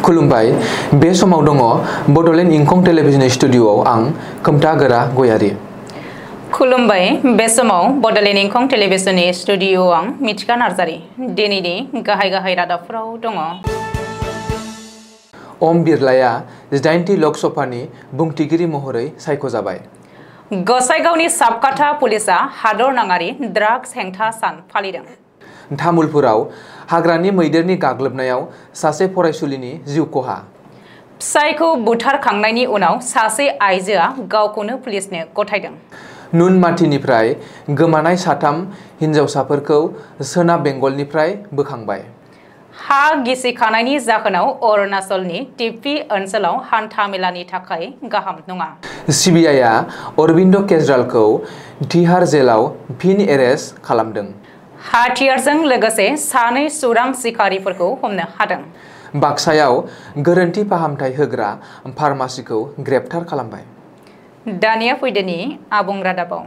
खुलुमबाय बे समाव दङ बडलेण्ड इंखं टेलिभिजन स्टुडिय'आव आं खोमथा गोरा गयारि। खुलुमबाय बे समाव बडलेण्ड इंखं टेलिभिजन स्टुडिय'आव आं मिथिका नार्जारि। दिनैनि गाहाय रादाबफोराव दङ। ओम बिरलाया 18थि लकसभानि बुंथिगिरि महरै सायख'जाबाय। गसाइगावनि साबकाथा पुलिसा हादरनाङारि ड्राग्स हेंथा सान फालिदों। तामुलपुराव हाग्रानि मैदेरनि गाग्लोबनायाव सासे फरायसुलिनि जिउ खहा। फिसायखौ बुथारखांनायनि उनाव सासे आइजोआ गावखौनो पुलिसनो गथायदों। नुनमाथिनिफ्राय गोमानाय साथाम हिन्जावसाफोरखौ सोनाब बेंगलनिफ्राय बोखांबाय। हा गिसिखानायनि जाहोनाव अरुणाचलनि टिपि ओनसोलाव हान्था मेलानि थाखाय गाहाम नङा। सिबिआइआ अरबिन्द केजरीवालखौ तिहार जेलाव फिन एरेस्ट खालामदों। हाथियारजों लोगोसे सानै सुरां सिखारिफोरखौ हमनो हादों। बाक्सायाव गोरोन्थि फाहामथाय होग्रा फार्मासिखौ ग्रेप्तार खालामबाय। दानिया फैदोनि आबुं रादाबाव।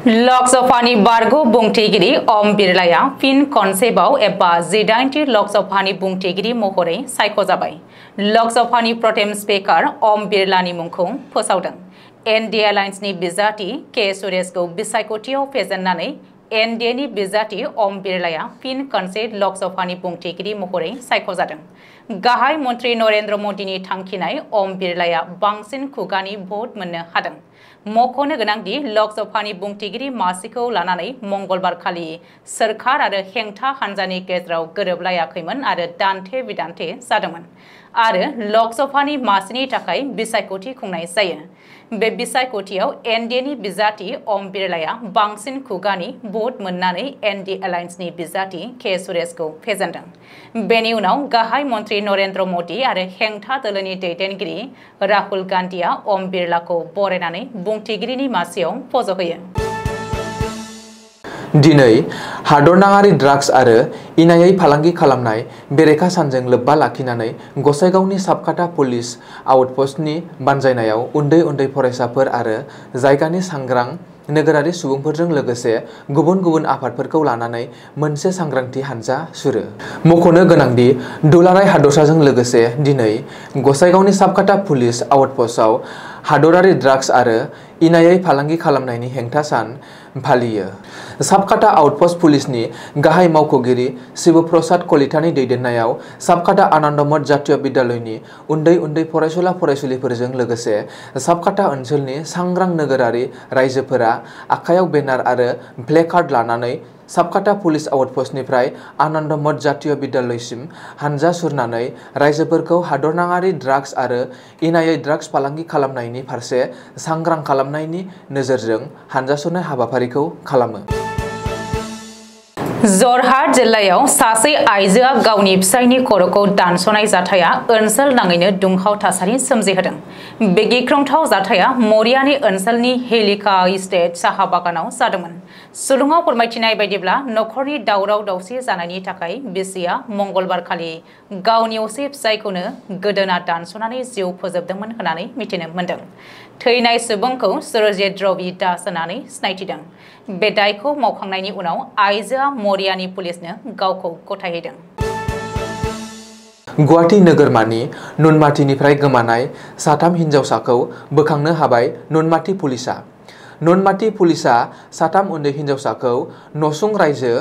लकसभानि बारगो बुंथिगिरि ओम बिरलाया फिन खनसेबाव एबा 18थि लकसभानि बुंथिगिरि महरै सायख'जाबाय। लकसभानि प्रथम स्पीकार ओम बिरलानि मुंखौ फोसावदों। एनडीए एलायन्सनि बिजाथि के सुरेशखौ बिसायख'थियाव फेजेननानै एनडीएनि बिजाथि ओम बिरलाया फिन खनसे लकसभानि बुंथिगिरि महरै सायख'जादों। गाहाय मन्त्री नरेन्द्र मदिनि थांखिनाय ओम बिरलाया बांसिन खुगानि भट मोननो हादों। मख'नो गोनांदि लकसभानि बुंथिगिरि मासिखौ लानानै मंगलबारखालि सोरखार आरो हेंथा हान्जानि गेजेराव गोरोबलायाखैमोन आरो दान्थे बिदान्थे जादोंमोन आरो लकसभानि मासिनि थाखाय बिसायख'थि खुंनाय जायो। बे बिसायख'थियाव एनडीएनि बिजाथि ओम बिरलाया बांसिन खुगानि भट मोननानै एनडीए एलायन्सनि बिजाथि के सुरेशखौ फेजेनदों। बेनि उनाव गाहाय मन्त्री नरेन्द्र मदि आरो हेंथा दोलोनि दैदेनगिरि राहुल गान्धीआ ओम बिरलाखौ बरायनानै बुंथिगिरिनि मासियाव फज'होयो। दिनै हादरनाङारि ड्राग्स आरो इनायै फालांगि खालामनाय बेरेखा सानजों लोब्बा लाखिनानै गसाइगावनि साबकाथा पुलिस आउटपस्टनि बानजायनायाव उन्दै फरायसाफोर आरो जायगानि सांग्रां नोगोरारि सुबुंफोरजों लोगोसे गुबुन गुबुन आफादफोरखौ लानानै मोनसे सांग्रांथि हानजा सुरो। मख'नो गोनांदि दुलाराय हादरसाजों लोगोसे दिनै गसाइगावनि साबकाथा पुलिस आउटपस्टआव हादरारि ड्राग्स आरो इनायै फालांगि खालामनायनि हेंथा सान फालियो। साबकाथा आउटपस्ट पुलिसनि गाहाय मावख'गिरि शिव प्रसाद कलितानि दैदेननायाव साबकाथा आनन्द मठ जातीय बिद्यालयनि उन्दै फरायसुला फरायसुलिफोरजों लोगोसे साबकाथा ओनसोलनि सांग्रां नोगोरारि रायजोफोरा आखायाव बेनार आरो प्लेकार्ड लानानै साबकाथा पुलिस आउटपस्टनिफ्राय आनन्द मठ जातीय बिद्यालयसिम हानजा सुरनानै रायजोफोरखौ हादरनाङारि ड्राग्स आरो इनायै ड्राग्स फालांगि खालामनायनि फारसे सांग्रां खालामनायनि नोजोरजों हानजा सुरनाय हाबाफारिखौ खालामो। जरहाट जिल्लायाव सासे आइजोआ गावनि फिसायनि खर'खौ दानस'नाय जाथाया ओनसोल नाङैनो दुंहाव थासारि सोमजिहोदों। बे गिख्रंथाव जाथाया मरियानि ओनसोलनि हेलिका इस्टेट साहा बागानाव जादोंमोन। सुलुङाव फोरमायथिनाय बायदिब्ला नखरनि दावराव दावसि जानायनि थाखाय बिसिया मंगलबारखालि गावनि असे फिसायखौनो गोदोना दानस'नानै जिउ फोजोबदोंमोन होननानै मिथिनो मोन्दों। थैनाय सुबुंखौ सुरजित रवि दास होननानै सिनायथिदों। बे दायखौ मावखांनायनि उनाव आइजोआ मरियानि पुलिसनो गावखौ गथायहैदों। गुवाहाटी नोगोरमानि नुनमाथिनिफ्राय गोमानाय साथाम हिन्जावसाखौ बोखांनो हाबाय नुनमाथि पुलिसा। नुनमाथि पुलिसा साथाम उन्दै हिन्जावसाखौ नसुं रायजो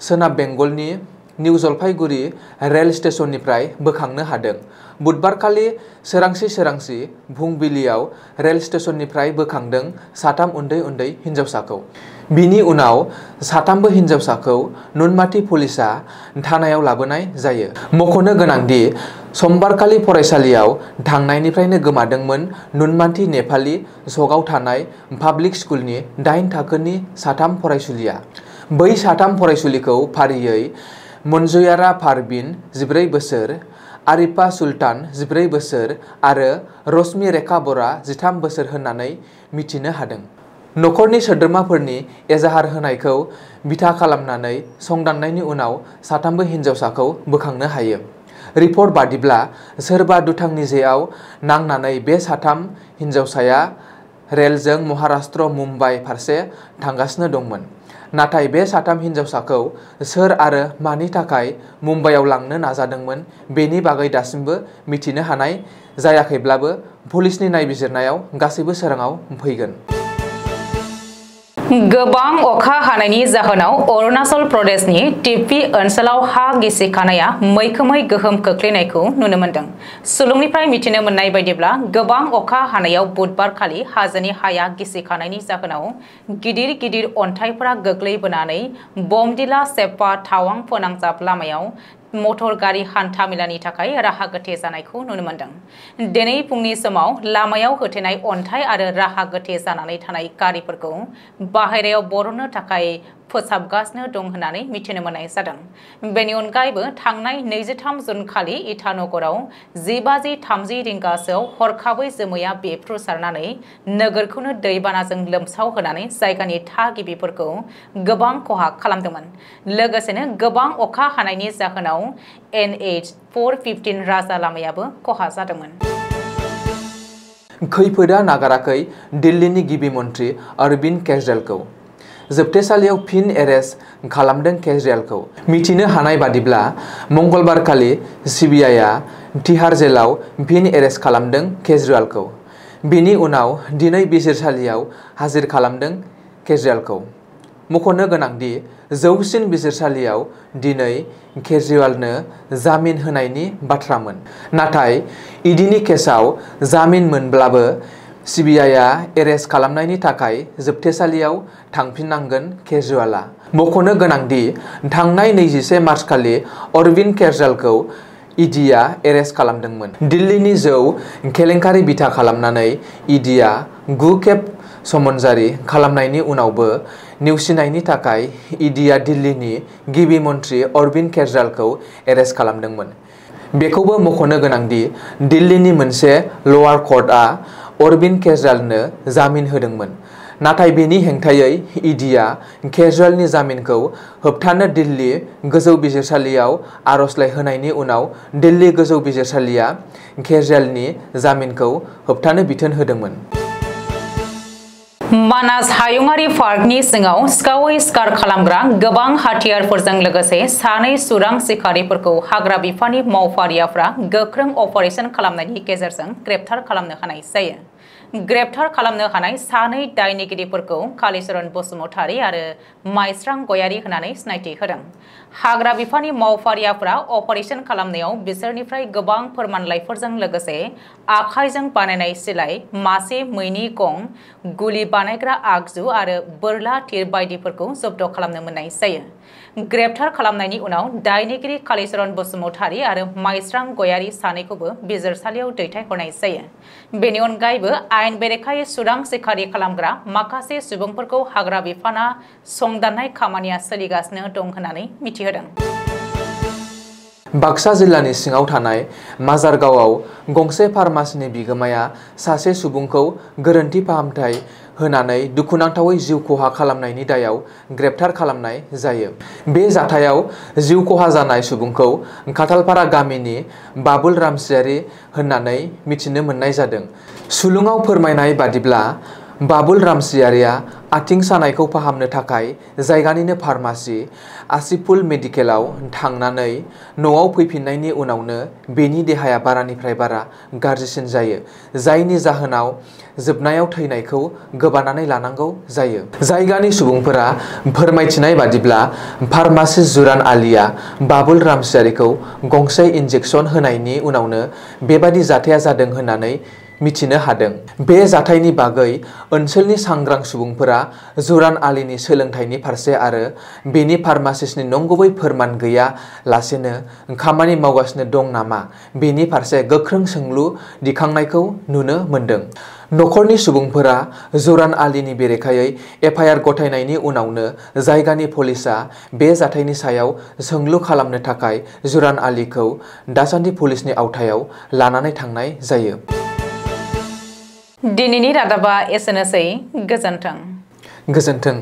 सोनाब बेंगलनि निउ जलफाइगुरि रेल स्टेशननिफ्राय बोखांनो हादों। बुधबारखालि सोरांसि फुंबिलियाव रेल स्टेशननिफ्राय बोखांदों साथाम उन्दै हिन्जावसाखौ। बिनि उनाव साथामबो हिन्जावसाखौ नुनमाथि पुलिसा थानायाव लाबोनाय जायो। मख'नो गोनांदि समबारखालि फरायसालियाव थांनायनिफ्रायनो गोमादोंमोन नुनमाथि नेपालि सकआव थानाय पाब्लिक स्कुलनि 8 थाखोनि साथाम फरायसुलिया। बै साथाम फरायसुलिखौ फारियै मनजुयारा पारभिन 14 बोसोर, आरिफा सुल्तान 14 बोसोर आरो रश्मि रेखा बरा 13 बोसोर होननानै मिथिनो हादों। नखरनि सोद्रोमाफोरनि एजाहार होनायखौ बिथा खालामनानै संदाननायनि उनाव साथामबो हिन्जावसाखौ बोखांनो हायो। रिपर्ट बादिब्ला सोरबा दुथांनि जेआव नांनानै बे साथाम हिन्जावसाया रेलजों महाराष्ट्र मुम्बाइ फारसे थांगासिनो दंमोन। नाथाय बे साथाम हिनजावसाखौ सोर आरो मानि थाखाय मुम्बाइआव लांनो नाजादोंमोन बेनि बागै दासिमबो मिथिनो हानाय जायाखैब्लाबो पुलिसनि नायबिजिरनायाव गासैबो सोराङाव फैगोन। गोबां अखा हानायनि जाहोनाव अरुणाचल प्रदेशनि टिपि ओनसोलाव हा गिसिखानाया मैखोमै गोहोम खोख्लैनायखौ नुनो मोनदों। सुलुंनिफ्राय मिथिनो मोननाय बायदिब्ला गोबां अखा हानायाव बुधबारखालि हाजोनि हाया गिसिखानायनि जाहोनाव गिदिर गिदिर अन्थाइफोरा गोग्लैबोनानै बमदिला सेप्पा टावां फोनांजाब लामायाव मटर गारि हान्था मेलानि थाखाय राहा गोथे जानायखौ नुनो मोनदों। दिनै फुंनि समाव लामायाव होथेनाय अन्थाइ आरो राहा गोथे जानानै थानाय गारिफोरखौ बाहेरायाव बरननो थाखाय फोसाबगासिनो दं होननानै मिथिनो मोननाय जादों। बेनि अनगायैबो थांनाय 23 जुन खालि इटानगराव 10:30 रिंगासोआव हरखाबै जोमैया बेफ्रुसारनानै नोगोरखौनो दैबानाजों लोमसाव होनानै जायगानि थागिबिफोरखौ गोबां खहा खालामदोंमोन। लोगोसेनो गोबां अखा हानायनि जाहोनाव NH 415 राजा लामायाबो खहा जादोंमोन। खैफोदा नागाराखै दिल्लीनि गिबि मन्थ्रि अरविन्द केजरीवालखौ। जोबथेसालियाव फिन एरेस्ट खालामदों केजरीवालखौ। मिथिनो हानाय बादिब्ला मंगलबारखालि CBIआ तिहार जेलाव फिन एरेस्ट खालामदों केजरीवालखौ। बेनि उनाव दिनै बिजिरसालियाव हाजिर खालामदों केजरीवालखौ। मख'नो गोनांदि जौसिन बिजिरसालियाव दिनै केजरीवालनो जामिन होनायनि बाथ्रामोन। नाथाय इडिनि केसआव जामिन मोनब्लाबो CBIआ एरेस्ट खालामनायनि थाखाय जोबथेसालियाव थांफिननांगोन केजरीवालआ। मख'नो गोनांदि थांनाय 21 मार्चखालि अरविन्द केजरीवालखौ इडिआ एरेस्ट खालामदोंमोन। दिल्लीनि जौ केलेंकारि बिथा खालामनानै इडिआ 9 खेब समनजारि खालामनायनि उनावबो नेवसिनायनि थाखाय इडिआ दिल्लीनि गिबि मन्थ्रि अरविन्द केजरीवालखौ एरेस्ट खालामदोंमोन। बेखौबो मख'नो गोनांदि दिल्लीनि मोनसे लवार कर्टआ अरविन्द केजरीवालनो जामिन होदोंमोन। नाथाय बेनि हेंथायै इडिआ केजरीवालनि जामिनखौ होबथानो दिल्ली गोजौ बिजिरसालियाव आर'जलाइ होनायनि उनाव दिल्ली गोजौ बिजिरसालिया केजरीवालनि जामिनखौ होबथानो बिथोन होदोंमोन। मानास हायुङारि पार्कनि सिङाव सिखावै सिखार खालामग्रा गोबां हाथियारफोरजों लोगोसे सानै सुरां सिखारिफोरखौ हाग्रा बिफाननि मावफारियाफ्रा गोख्रों अपारेशन खालामनायनि गेजेरजों ग्रेप्तार खालामनो हानाय जायो। ग्रेप्तार खालामनो हानाय सानै दायनिगिरिफोरखौ कालीचरण बसुमतारी आरो माइस्रां गयारी होननानै सिनायथि होदों। हाग्रा बिफाननि मावफारियाफ्रा अपारेशन खालामनायाव बिसोरनिफ्राय गोबां फोरमानलाइफोरजों लोगोसे आखाइजों बानायनाय सिलाइ, मासे मैनि गं, गुलि बानायग्रा आगजु आरो बोरला थिर बायदिफोरखौ जब्द खालामनो मोननाय जायो। ग्रेप्तार खालामनायनि उनाव दायनिगिरि कालीचरण बसुमतारी आरो माइस्रां गयारी सानैखौबो बिजिरसालियाव दैथायहरनाय जायो। बेनि अनगायैबो आयेन बेरेखायै सुरां सिखारि खालामग्रा माखासे सुबुंफोरखौ हाग्रा बिफाना संदाननाय खामानिया सोलिगासिनो दं होननानै मिथिहोदों। बाक्सा जिल्लानि सिङाव थानाय माजारगावआव गंसे फार्मासिनि बिगोमाया सासे सुबुंखौ गोरोन्थि फाहामथाय होनानै दुखुनांथावै जिउ खहा खालामनायनि दायाव ग्रेप्तार खालामनाय जायो। बे जाथायाव जिउ खहा जानाय सुबुंखौ खाथालपारा गामिनि बाबुल रामसियारि होननानै मिथिनो मोननाय जादों। सुलुङाव फोरमायनाय बादिब्ला बाबुल रामसियारिया आथिं सानायखौ फाहामनो थाखाय जायगानिनो फार्मासि आसिफुल मेडिकेलाव थांनानै न'आव फैफिननायनि उनावनो बेनि देहाया बारानिफ्राय बारा गाज्रिसिन जायो, जायनि जाहोनाव जोबनायाव थैनायखौ गोबानानै लानांगौ जायो। जायगानि सुबुंफोरा फोरमायथिनाय बादिब्ला फार्मासिस्ट जुरान आलीआ बाबुल रामसियारिखौ गंसे इन्जेक्सन होनायनि उनावनो बेबादि जाथाया जादों होननानै मिथिनो हादों। बे जाथायनि बागै ओनसोलनि सांग्रां सुबुंफोरा जुरान आलीनि सोलोंथाइनि फारसे आरो बेनि फार्मासिस्टनि नंगुबै फोरमान गैया लासेनो खामानि मावगासिनो दं नामा बेनि फारसे गोख्रों सोंलु दिखांनायखौ नुनो मोनदों। नखरनि सुबुंफोरा जुरान आलीनि बेरेखायै FIR गथायनायनि उनावनो जायगानि पुलिसआ बे जाथायनि सायाव सोंलु खालामनो थाखाय जुरान आलीखौ दासान्दि पुलिसनि आवथायाव लानानै थांनाय जायो। दिनैनि रादाबा एसेनोसै। गोजोन्थों। गोजोन्थों।